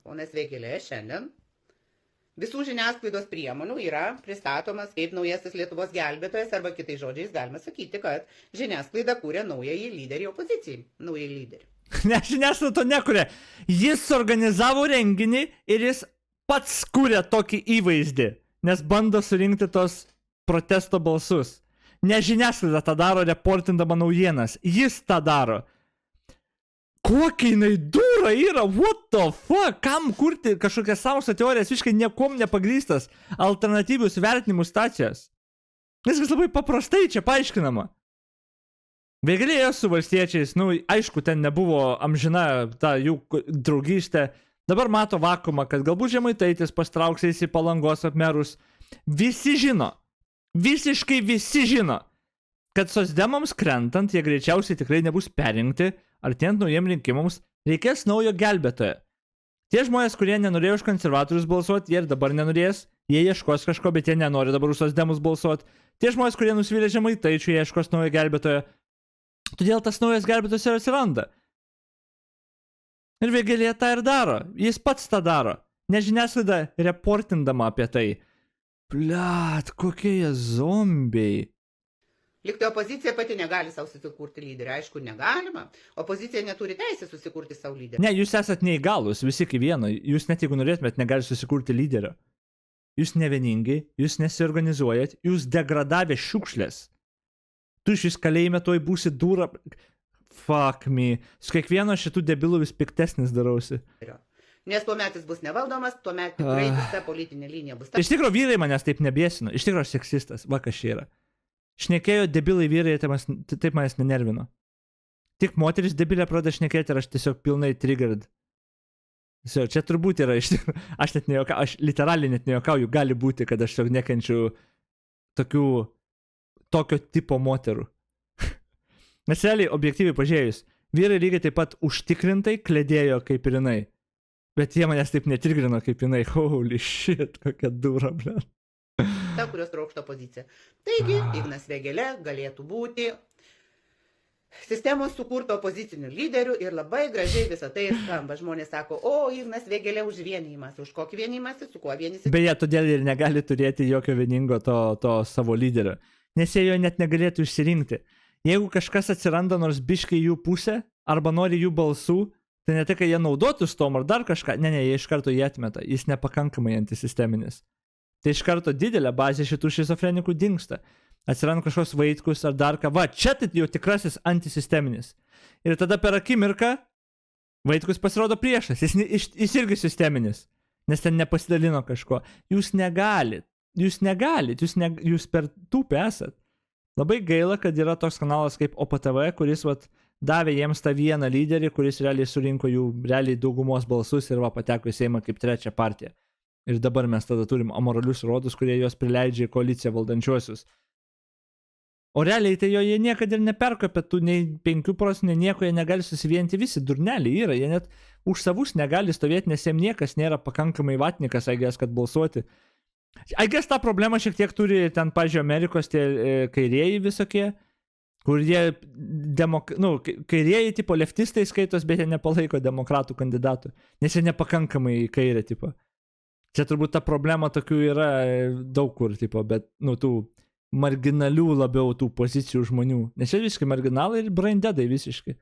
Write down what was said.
ponas Vėgėlė šiandien visų žiniasklaidos priemonių yra pristatomas kaip naujasis Lietuvos gelbėtojas, arba kitais žodžiais galima sakyti, kad žiniasklaida kūrė naująjį lyderį opozicijai. Naująjį lyderį. Ne, žiniasklaida to nekuria. Jis organizavo renginį ir jis pats kūrė tokį įvaizdį, nes bando surinkti tos protesto balsus. Ne žiniasklaida tą daro reportindama naujienas. Jis tą daro. Kokia jinai dūra yra, what the fuck, kam kurti kažkokias sąmokslo teorijas, visiškai niekom nepagrįstas alternatyvius vertinimų stacijas. Viskas labai paprastai čia paaiškinama. Vėgėlė ėjo su valstiečiais, aišku, ten nebuvo amžina ta jų draugystė, dabar mato vakuumą, kad galbūt Žemaitaitis pastrauksės į Palangos merus. Visi žino, visiškai visi žino, kad socdemams krentant, jie greičiausiai tikrai nebus perrinkti, artėjant naujiem rinkimams, reikės naujo gelbėtojo. Tie žmonės, kurie nenorėjo už konservatorius balsuoti, jie ir dabar nenorės, jie ieškos kažko, bet jie nenori dabar už socdemus balsuoti. Tie žmonės, kurie nusivylė Žemaitaičiu, jie ieškos naujo gelbėtojo. Todėl tas naujas gelbėtojas ir atsiranda. Ir Vėgėlė tą ir daro, jis pats tą daro, ne žiniasklaida reportindama apie tai. Blet, kokie jie zombiai. Liktai opozicija pati negali savo susikurti lyderį. Aišku, negalima. Opozicija neturi teisę susikurti savo lyderį. Ne, jūs esat neįgalus, visi kaip vieno. Jūs net jeigu norėtumėt, negali susikurti lyderio. Jūs nevieningi, jūs nesiorganizuojat, jūs degradavę šiukšlės. Tu iš vis kalėjime toj būsi dūra. Fuck me. Su kiekvieno šitų debilų vis piktesnis darausi. Nes tuomet jis bus nevaldomas, tuomet tikrai visa politinė linija bus. Iš tikro vyrai manęs taip nebiesino. Iš tikro seksistas. Va kas čia yra. Šnekėjo debilai vyrai, taip manęs nenervino. Tik moteris debilė pradeda šnekėti ir aš tiesiog pilnai triggered. Čia turbūt yra iš tikrųjų. Aš net nejuokauju, aš literaliai net nejuokauju. Gali būti, kad aš tiesiog nekenčiu tokio tipo moterų. Nes realiai, objektyviai pažiūrėjus, vyrai lygiai taip pat užtikrintai kledėjo kaip ir jinai. Bet jie manęs taip netrigrino kaip jinai. Holy shit, kokia dūra, ble. Ta, kurios trokšta pozicija. Taigi, Ignas Vėgėlė galėtų būti sistemos sukurto opozicinių lyderių ir labai gražiai visą tai skamba. Žmonės sako, o, Ignas Vėgėlė už vienijimas. Už kokį vienijimąsi, su kuo vienysi? Beje, todėl ir negali turėti jokio vieningo to savo lyderio. Nes jie jo net negalėtų išsirinkti. Jeigu kažkas atsiranda nors biškai jų pusė, arba nori jų balsų, tai ne tai, kad jie naudotus tom ar dar kažką, ne, jie iš karto jį atmeta. Jis nepakankamai antisisteminis. Tai iš karto didelė bazė šitų šizofrenikų dingsta. Atsiranda kažkoks Vaitkus ar dar ką. Va, čia tai jau tikrasis antisisteminis. Ir tada per akimirką Vaitkus pasirodo priešas. Jis irgi sisteminis. Nes ten nepasidalino kažko. Jūs negalit. Jūs per tūpę esat. Labai gaila, kad yra toks kanalas kaip OPTV, kuris davė jiems tą vieną lyderį, kuris realiai surinko jų realiai daugumos balsus ir pateko į Seimą kaip trečią partiją. Ir dabar mes tada turim amoralius rodus, kurie juos prileidžia į koaliciją valdančiuosius. O realiai tai jie niekada ir neperkopė tų nei 5 procentų, nieko jie negali susivienyti, visi durneliai yra, jie net už savus negali stovėti, nes jiems niekas nėra pakankamai vatnikas, kad balsuoti. Ta problema šiek tiek turi ten, pažiūrėjau, Amerikos tie kairieji visokie, kur jie kairieji tipo leftistai skaitos, bet jie nepalaiko demokratų kandidatų, nes jie nepakankamai kairė tipo. Čia turbūt ta problema tokių yra daug kur, tipo, bet, tų marginalių labiau tų pozicijų žmonių. Nes čia visiškai marginalai ir braindedai visiškai.